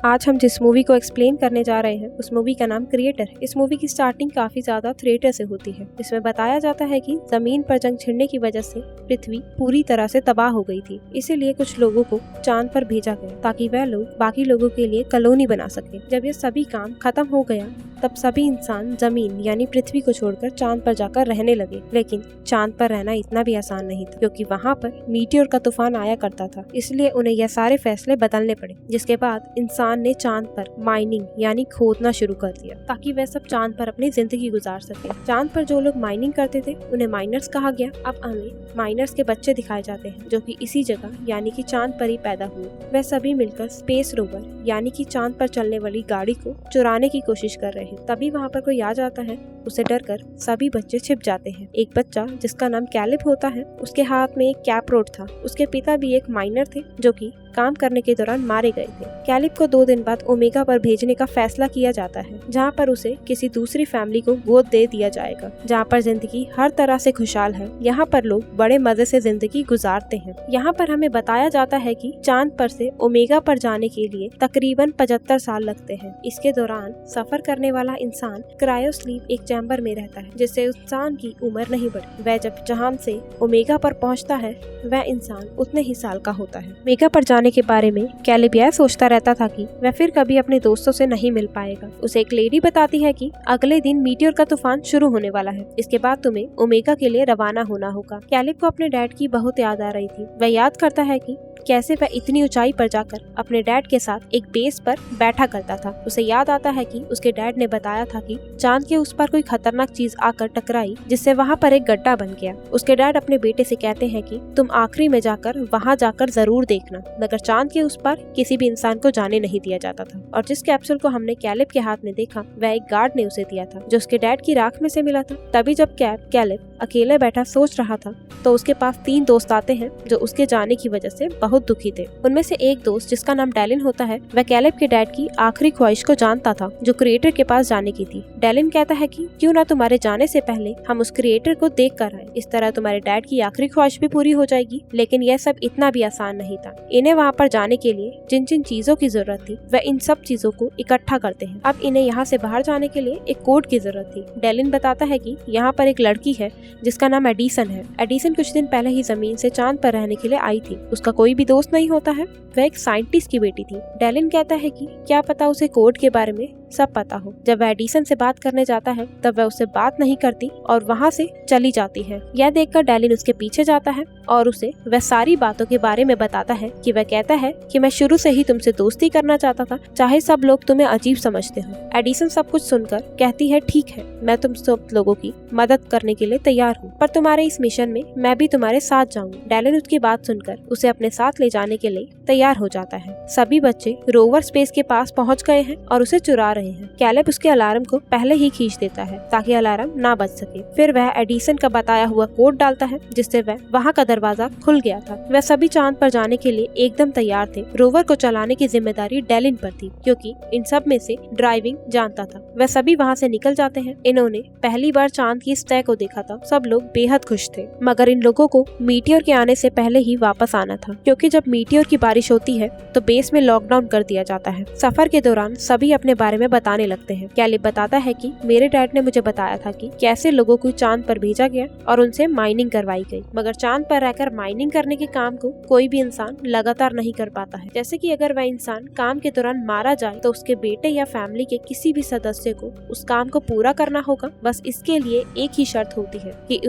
आज हम जिस मूवी को एक्सप्लेन करने जा रहे हैं उस मूवी का नाम क्रिएटर है। इस मूवी की स्टार्टिंग काफी ज्यादा थिएटर से होती है। इसमें बताया जाता है कि जमीन पर जंग छिड़ने की वजह से पृथ्वी पूरी तरह से तबाह हो गई थी, इसीलिए कुछ लोगों को चांद पर भेजा गया ताकि वह लोग बाकी लोगों के लिए कॉलोनी बना सके। जब ये सभी काम खत्म हो गया तब सभी इंसान जमीन यानी पृथ्वी को छोड़कर चांद पर जाकर रहने लगे। लेकिन चांद पर रहना इतना भी आसान नहीं था, क्योंकि वहाँ पर मीटियोर का तूफान आया करता था, इसलिए उन्हें यह सारे फैसले बदलने पड़े। जिसके बाद इंसान ने चांद पर माइनिंग यानी खोदना शुरू कर दिया ताकि वह सब चांद पर अपनी जिंदगी गुजार सके। चांद पर जो लोग माइनिंग करते थे उन्हें माइनर्स कहा गया। अब हमें माइनर्स के बच्चे दिखाए जाते हैं जो कि इसी जगह यानी कि चांद पर ही पैदा हुए। वह सभी मिलकर स्पेस रोवर यानी कि चांद पर चलने वाली गाड़ी को चुराने की कोशिश कर रहे हैं। तभी वहाँ पर कोई आ जाता है, उसे डरकर सभी बच्चे छिप जाते हैं। एक बच्चा जिसका नाम कैलिब होता है, उसके हाथ में एक कैप रोड था। उसके पिता भी एक माइनर थे जो कि काम करने के दौरान मारे गए थे। कैलिब को 2 दिन बाद ओमेगा पर भेजने का फैसला किया जाता है, जहाँ पर उसे किसी दूसरी फैमिली को गोद दे दिया जाएगा, जहाँ पर जिंदगी हर तरह से खुशहाल है। यहाँ पर लोग बड़े मजे से जिंदगी गुजारते हैं। यहाँ पर हमें बताया जाता है कि चांद पर से ओमेगा पर जाने के लिए तकरीबन 75 साल लगते हैं। इसके दौरान सफर करने वाला इंसान क्रायो स्लीप एक चैम्बर में रहता है, जिससे इंसान की उम्र नहीं बढ़ती। वह जब चांद से ओमेगा पर पहुँचता है वह इंसान उतने ही साल का होता है। ओमेगा पर जाने के बारे में कैलिब यह सोचता रहता था कि वह फिर कभी अपने दोस्तों से नहीं मिल पाएगा। उसे एक लेडी बताती है कि अगले दिन मीटियोर का तूफान शुरू होने वाला है, इसके बाद तुम्हें ओमेगा के लिए रवाना होना होगा। कैलिब को अपने डैड की बहुत याद आ रही थी। वह याद करता है कि कैसे वह इतनी ऊंचाई पर जाकर अपने डैड के साथ एक बेस पर बैठा करता था। उसे याद आता है कि उसके डैड ने बताया था कि चांद के उस पर कोई खतरनाक चीज आकर टकराई, जिससे वहाँ पर एक गड्ढा बन गया। उसके डैड अपने बेटे से कहते हैं कि तुम आखिरी में जाकर वहाँ जाकर जरूर देखना, मगर चांद के उस पर किसी भी इंसान को जाने नहीं दिया जाता था। और जिस कैप्सूल को हमने कैलिब के हाथ में देखा वह एक गार्ड ने उसे दिया था, जो उसके डैड की राख में से मिला था। तभी जब कैलिब अकेले बैठा सोच रहा था तो उसके पास 3 दोस्त आते हैं जो उसके जाने की वजह से बहुत दुखी थे। उनमें से एक दोस्त जिसका नाम डैलिन होता है, वह कैलिब के डैड की आखिरी ख्वाहिश को जानता था जो क्रिएटर के पास जाने की थी। डैलिन कहता है कि क्यों ना तुम्हारे जाने से पहले हम उस क्रिएटर को देख कर आए, इस तरह तुम्हारे डैड की आखिरी ख्वाहिश भी पूरी हो जाएगी। लेकिन यह सब इतना भी आसान नहीं था। इन्हें वहाँ पर जाने के लिए जिन जिन चीजों की जरूरत थी वह इन सब चीजों को इकट्ठा करते हैं। अब इन्हें यहाँ से बाहर जाने के लिए एक कोड की जरूरत थी। डैलिन बताता है कि यहाँ पर एक लड़की है जिसका नाम एडिसन है। एडिसन कुछ दिन पहले ही जमीन से चांद पर रहने के लिए आई थी। उसका कोई भी दोस्त नहीं होता है, वह एक साइंटिस्ट की बेटी थी। डैलिन कहता है कि क्या पता उसे कोड के बारे में सब पता हो। जब वह एडिसन से बात करने जाता है तब वह उससे बात नहीं करती और वहाँ से चली जाती है। यह देखकर डैलिन उसके पीछे जाता है और उसे वह सारी बातों के बारे में बताता है कि वह कहता है कि मैं शुरू से ही तुमसे दोस्ती करना चाहता था, चाहे सब लोग तुम्हें अजीब समझते हो। एडिसन सब कुछ सुनकर कहती है ठीक है, मैं तुम सब लोगों की मदद करने के लिए तैयार हूँ, पर तुम्हारे इस मिशन में मैं भी तुम्हारे साथ जाऊंगा। डैलिन उसकी बात सुनकर उसे अपने साथ ले जाने के लिए तैयार हो जाता है। सभी बच्चे रोवर स्पेस के पास पहुँच गए हैं और उसे चुरा रहे हैं। कैलिब उसके अलार्म को पहले ही खींच देता है ताकि अलार्म ना बज सके। फिर वह एडिसन का बताया हुआ कोड डालता है, जिससे वह वहाँ का दरवाजा खुल गया था। वह सभी चांद पर जाने के लिए एकदम तैयार थे। रोवर को चलाने की जिम्मेदारी डैलिन पर थी, क्योंकि इन सब में से ड्राइविंग जानता था। वह सभी वहाँ से निकल जाते हैं। इन्होंने पहली बार चांद की सतह को देखा था। सब लोग बेहद खुश थे, मगर इन लोगों को मीटियोर के आने से पहले ही वापस आना था, क्योंकि जब मीटियोर की बारिश होती है तो बेस में लॉकडाउन कर दिया जाता है। सफर के दौरान सभी अपने बारे में बताने लगते हैं। कैलिब बताता है कि मेरे डैड ने मुझे बताया था कि कैसे लोगों को चांद पर भेजा गया और उनसे माइनिंग करवाई गई, मगर चांद पर रहकर माइनिंग करने के काम को कोई भी इंसान लगातार नहीं कर पाता है। जैसे कि अगर वह इंसान काम के दौरान मारा जाए तो उसके बेटे या फैमिली के किसी भी सदस्य को उस काम को पूरा करना होगा। बस इसके लिए एक ही शर्त होती है कि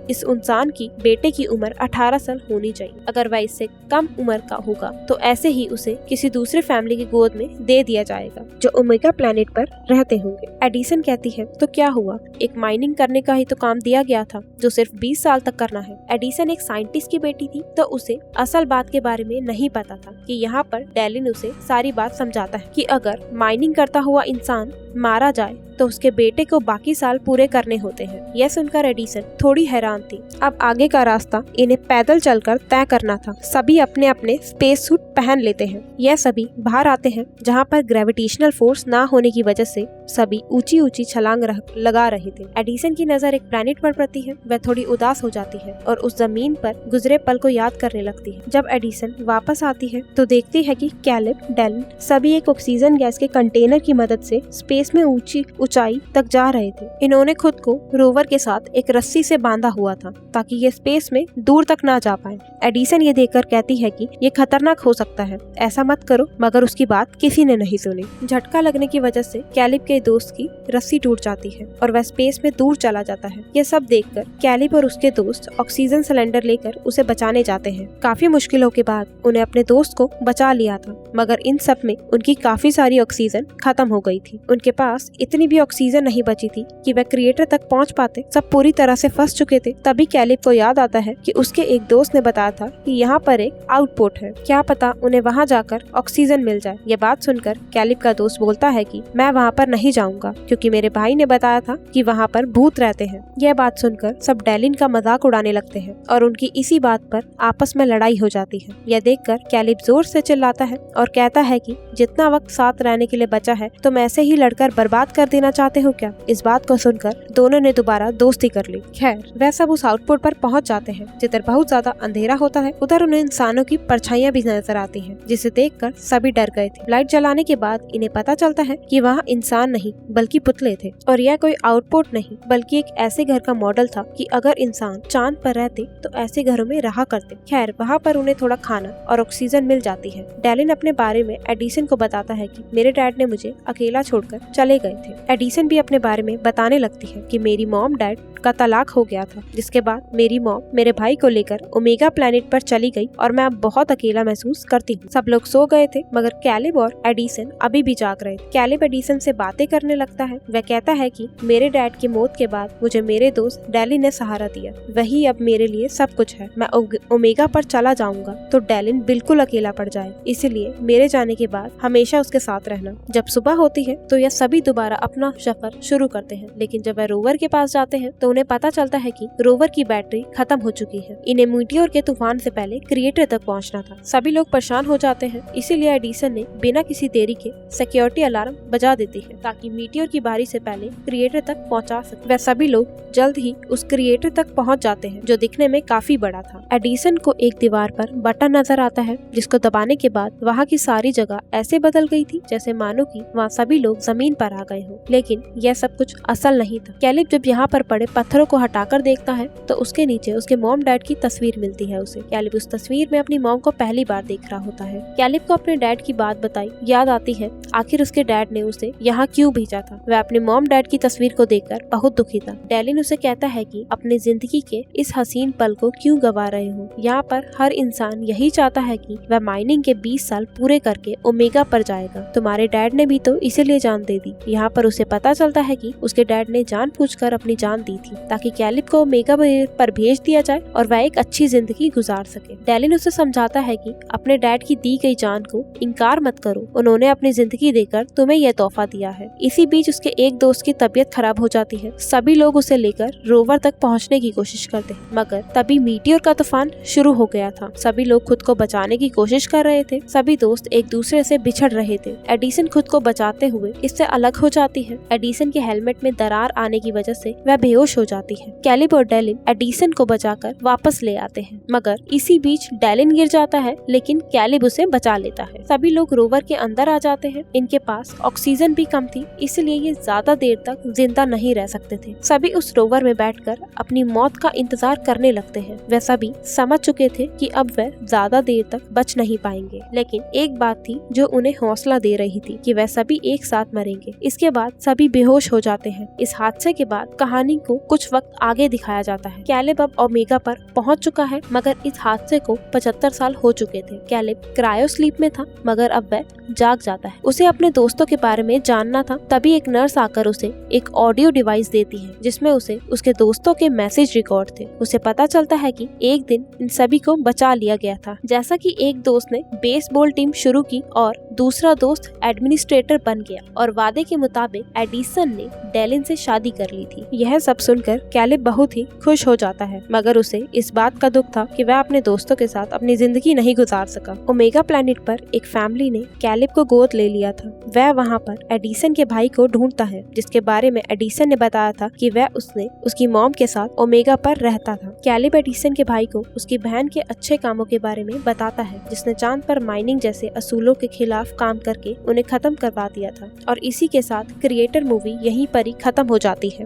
इस इंसान की बेटे की उम्र 18 साल होनी चाहिए। अगर वह इससे कम उम्र का होगा तो ऐसे ही उसे किसी दूसरे फैमिली की गोद में दे दिया जाएगा जो ओमेगा प्लेनेट पर रहते होंगे। एडिसन कहती है तो क्या हुआ, एक माइनिंग करने का ही तो काम दिया गया था जो सिर्फ 20 साल तक करना है। एडिसन एक साइंटिस्ट की बेटी थी, तो उसे असल बात के बारे में नहीं पता था कि यहाँ पर डैलिन उसे सारी बात समझाता है कि अगर माइनिंग करता हुआ इंसान मारा जाए तो उसके बेटे को बाकी साल पूरे करने होते हैं। यह सुनकर एडिसन थोड़ी हैरान थी। अब आगे का रास्ता इन्हें पैदल चलकर तय करना था। सभी अपने अपने स्पेस सूट पहन लेते हैं। यह सभी बाहर आते हैं, जहाँ पर ग्रेविटेशनल फोर्स ना होने की वजह से सभी ऊंची ऊंची छलांग लगा रहे थे। एडिसन की नजर एक प्लैनेट पर पड़ती है। वह थोड़ी उदास हो जाती है और उस जमीन पर गुजरे पल को याद करने लगती है। जब एडिसन वापस आती है तो देखती है कि कैलिब, डेलिन सभी एक ऑक्सीजन गैस के कंटेनर की मदद से स्पेस में ऊंचाई तक जा रहे थे। इन्होंने खुद को रोवर के साथ एक रस्सी से बांधा हुआ था ताकि ये स्पेस में दूर तक ना जा पाए। एडिसन ये देखकर कहती है कि ये खतरनाक हो सकता है, ऐसा मत करो, मगर उसकी बात किसी ने नहीं सुनी। झटका लगने की वजह से कैलिब के दोस्त की रस्सी टूट जाती है और वह स्पेस में दूर चला जाता है। ये सब देखकर कैलिब और उसके दोस्त ऑक्सीजन सिलेंडर लेकर उसे बचाने जाते हैं। काफी मुश्किलों के बाद उन्हें अपने दोस्त को बचा लिया था, मगर इन सब में उनकी काफी सारी ऑक्सीजन खत्म हो गई थी। उनके पास इतनी भी ऑक्सीजन नहीं बची थी कि वह क्रिएटर तक पहुंच पाते। सब पूरी तरह से फंस चुके थे। तभी कैलिब को याद आता है कि उसके एक दोस्त ने बताया था कि यहाँ पर एक आउटपोर्ट है, क्या पता उन्हें वहाँ जाकर ऑक्सीजन मिल जाए। ये बात सुनकर कैलिब का दोस्त बोलता है कि मैं वहाँ पर नहीं जाऊंगा क्योंकि मेरे भाई ने बताया था कि वहाँ पर भूत रहते हैं। यह बात सुनकर सब डेलिन का मजाक उड़ाने लगते हैं और उनकी इसी बात पर आपस में लड़ाई हो जाती है। यह देखकर कैलिब जोर से चिल्लाता है और कहता है कि जितना वक्त साथ रहने के लिए बचा है तुम ऐसे ही लड़कर बर्बाद कर देना चाहते हो क्या। इस बात को सुनकर दोनों ने दोबारा दोस्ती कर ली। खैर, वह सब उस आउटपोर्ट पर पहुंच जाते हैं जिधर बहुत ज्यादा अंधेरा होता है। उधर उन्हें इंसानों की परछाइयां भी नजर आती हैं, जिसे देखकर सभी डर गए थे। लाइट जलाने के बाद इन्हें पता चलता है कि वहाँ इंसान नहीं बल्कि पुतले थे और यह कोई आउटपोर्ट नहीं बल्कि एक ऐसे घर का मॉडल था कि अगर इंसान चांद पर रहते तो ऐसे घरों में रहा करते। खैर, वहाँ पर उन्हें थोड़ा खाना और ऑक्सीजन मिल जाती है। डेलिन अपने बारे में एडिसन को बताता है कि मेरे डैड ने मुझे अकेला छोड़कर चले गए थे। एडिसन भी अपने बारे में बताने लगती है कि मेरी मॉम डैड का तलाक हो गया था, जिसके बाद मेरी मॉम मेरे भाई को लेकर ओमेगा प्लैनेट पर चली गई और मैं अब बहुत अकेला महसूस करती हूँ। सब लोग सो गए थे मगर कैलिब और एडिसन अभी भी जाग रहे थे। कैलिब एडिसन से बातें करने लगता है। वह कहता है कि मेरे डैड की मौत के बाद मुझे मेरे दोस्त डेलिन ने सहारा दिया, वही अब मेरे लिए सब कुछ है। मैं ओमेगा पर चला जाऊंगा तो डेलिन बिल्कुल अकेला पड़ जाए, इसलिए मेरे जाने के बाद हमेशा उसके साथ रहना। जब सुबह होती है तो यह सभी दोबारा अपना सफर शुरू करते हैं, लेकिन जब वह रोवर के पास जाते हैं तो उन्हें पता चलता है कि रोवर की बैटरी खत्म हो चुकी है। इन्हें मीटियोर के तूफान से पहले क्रिएटर तक पहुंचना था। सभी लोग परेशान हो जाते हैं, इसीलिए एडिसन ने बिना किसी देरी के सिक्योरिटी अलार्म बजा देती है ताकि मीटियोर की बारी से पहले क्रिएटर तक पहुंचा सके। वह सभी लोग जल्द ही उस क्रिएटर तक पहुंच जाते हैं जो दिखने में काफी बड़ा था। एडिसन को एक दीवार पर बटन नजर आता है जिसको दबाने के बाद वहाँ की सारी जगह ऐसे बदल गई थी जैसे मानो कि वहाँ सभी लोग जमीन पर आ गए हों, लेकिन यह सब कुछ असल नहीं था। कैलिब जब यहाँ पर पड़े पत्थरों को हटाकर देखता है तो उसके नीचे उसके मॉम डैड की तस्वीर मिलती है उसे। कैलिब उस तस्वीर में अपनी मॉम को पहली बार देख रहा होता है। कैलिब को अपने डैड की बात बताई याद आती है, आखिर उसके डैड ने उसे यहाँ क्यों भेजा था। वह अपने मॉम डैड की तस्वीर को देखकर बहुत दुखी था। डेलिन उसे कहता है कि अपनी जिंदगी के इस हसीन पल को क्यों गवा रहे हो। यहाँ पर हर इंसान यही चाहता है कि वह माइनिंग के 20 साल पूरे करके ओमेगा पर जाएगा। तुम्हारे डैड ने भी तो इसीलिए जान दे दी। यहाँ पर उसे पता चलता है कि उसके डैड ने जानबूझकर अपनी जान दी थी ताकि कैलिब को ओमेगा पर भेज दिया जाए और वह एक अच्छी जिंदगी गुजार सके। डेलिन उसे समझाता है कि अपने डैड की दी गई जान को इनकार मत करो, उन्होंने अपनी जिंदगी देकर तुम्हें यह तोहफा दिया है। इसी बीच उसके एक दोस्त की तबीयत खराब हो जाती है। सभी लोग उसे लेकर रोवर तक पहुंचने की कोशिश करते हैं, मगर तभी मीटियोर का तूफान शुरू हो गया था। सभी लोग खुद को बचाने की कोशिश कर रहे थे। सभी दोस्त एक दूसरे से बिछड़ रहे थे। एडिसन खुद को बचाते हुए इससे अलग हो जाती है। एडिसन के हेलमेट में दरार आने की वजह से वह बेहोश हो जाती है। कैलिब और डेलिन एडिसन को बचाकर वापस ले आते हैं, मगर इसी बीच डेलिन गिर जाता है, लेकिन कैलिब उसे बचा लेता है। सभी लोग रोवर के अंदर आ जाते हैं। इनके पास ऑक्सीजन भी कम थी, इसलिए ये ज्यादा देर तक जिंदा नहीं रह सकते थे। सभी उस रोवर में बैठकर अपनी मौत का इंतजार करने लगते हैं। वह सभी समझ चुके थे कि अब वह ज्यादा देर तक बच नहीं पाएंगे, लेकिन एक बात थी जो उन्हें हौसला दे रही थी कि वह सभी एक साथ मरेंगे। इसके बाद सभी बेहोश हो जाते हैं। इस हादसे के बाद कहानी को कुछ वक्त आगे दिखाया जाता है। कैलिब अब ओमेगा पर पहुंच चुका है, मगर इस हादसे को 75 साल हो चुके थे। कैलिब क्रायो स्लीप में था, मगर अब वह जाग जाता है। उसे अपने दोस्तों के बारे में जानना था। तभी एक नर्स आकर उसे एक ऑडियो डिवाइस देती है जिसमें उसे उसके दोस्तों के मैसेज रिकॉर्ड थे। उसे पता चलता है कि एक दिन इन सभी को बचा लिया गया था। जैसा कि एक दोस्त ने बेसबॉल टीम शुरू की और दूसरा दोस्त एडमिनिस्ट्रेटर बन गया और वादे के मुताबिक एडिसन ने डेलिन से शादी कर ली थी। यह सब सुनकर कैलिब बहुत ही खुश हो जाता है, मगर उसे इस बात का दुख था कि वह अपने दोस्तों के साथ अपनी जिंदगी नहीं गुजार सका। ओमेगा प्लैनेट पर एक फैमिली ने कैलिब को गोद ले लिया था। वह वहाँ पर एडिसन के भाई को ढूंढता है, जिसके बारे में एडिसन ने बताया था कि वह उसने उसकी मॉम के साथ ओमेगा पर रहता था। कैलिब एडिसन के भाई को उसकी बहन के अच्छे कामों के बारे में बताता है, जिसने चांद पर माइनिंग जैसे असूलों के खिलाफ काम करके उन्हें खत्म करवा दिया था। और इसी के साथ क्रिएटर मूवी यहीं पर ही खत्म हो जाती है।